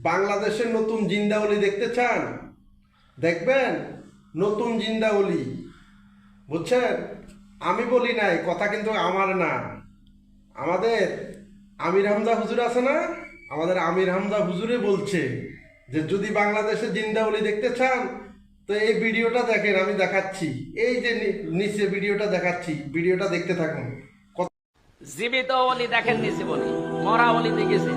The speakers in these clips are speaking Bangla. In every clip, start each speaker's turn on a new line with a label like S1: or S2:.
S1: বাংলাদেশের নতুন জিন্দাওলি দেখতে চান? দেখবেন নতুন জিন্দাওলি, বুঝছেন? আমি বলি নাই, কথা কিন্তু আমার না। আমাদের আমির হামজা হুজুর আছে না, আমাদের আমির হামজা হুজুরে বলছে যে যদি বাংলাদেশে জিন্দাওলি দেখতে চান তো এই ভিডিওটা দেখেন, আমি দেখাচ্ছি। এই যে নিচে ভিডিওটা দেখাচ্ছি, ভিডিওটা দেখতে থাকুন।
S2: জীবিত অলি দেখেননি জীবনে, মরা অলি দেখেছে।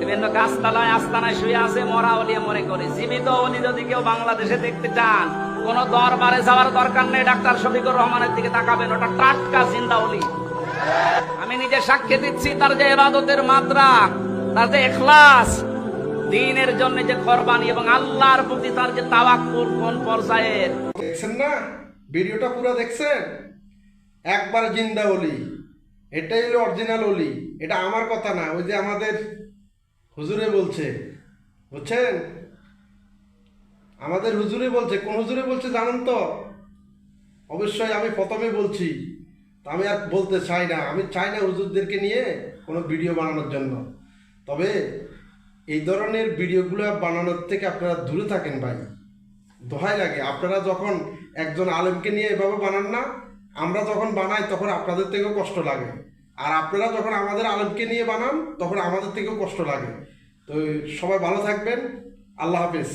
S2: বিভিন্ন গাছতলায় আস্তানায় শুয়ে আছে, মরা অলি মনে করে। জীবিত অলি যদি কেউ বাংলাদেশে দেখতে চান, কোন দরবারে যাওয়ার দরকার নেই। ডাক্তার শফিকুর রহমানের দিকে তাকাবেন, ওটা টাটকা জিন্দা অলি। আমি নিজে সাক্ষী দিচ্ছি, তার যে ইবাদতের মাত্রা, তার যে ইখলাস, দ্বীনের জন্য যে কোরবানি এবং আল্লাহর প্রতি তার যে তাওয়াক্কুল কোন পর্যায়ের।
S1: দেখছেন না ভিডিওটা পুরো দেখছেন? একবার জিন্দা অলি, এটাই হলো অরিজিনাল অলি। এটা আমার কথা না, ওই যে আমাদের হুজুরে বলছে, বুঝছেন? আমাদের হুজুরে বলছে। কোন হুজুরে বলছে জানেন তো? অবশ্যই আমি প্রথমে বলছি, তো আমি আর বলতে চাই না। আমি চাই না হুজুরদেরকে নিয়ে কোনো ভিডিও বানানোর জন্য। তবে এই ধরনের ভিডিওগুলো বানানোর থেকে আপনারা দূরে থাকেন ভাই, দোহাই লাগে। আপনারা যখন একজন আলেমকে নিয়ে এভাবে বানান না, আমরা যখন বানাই তখন আপনাদের থেকেও কষ্ট লাগে। আর আপনারা যখন আমাদের আলেমকে নিয়ে বানান তখন আমাদের থেকেও কষ্ট লাগে। তো সবাই ভালো থাকবেন। আল্লাহ হাফেজ।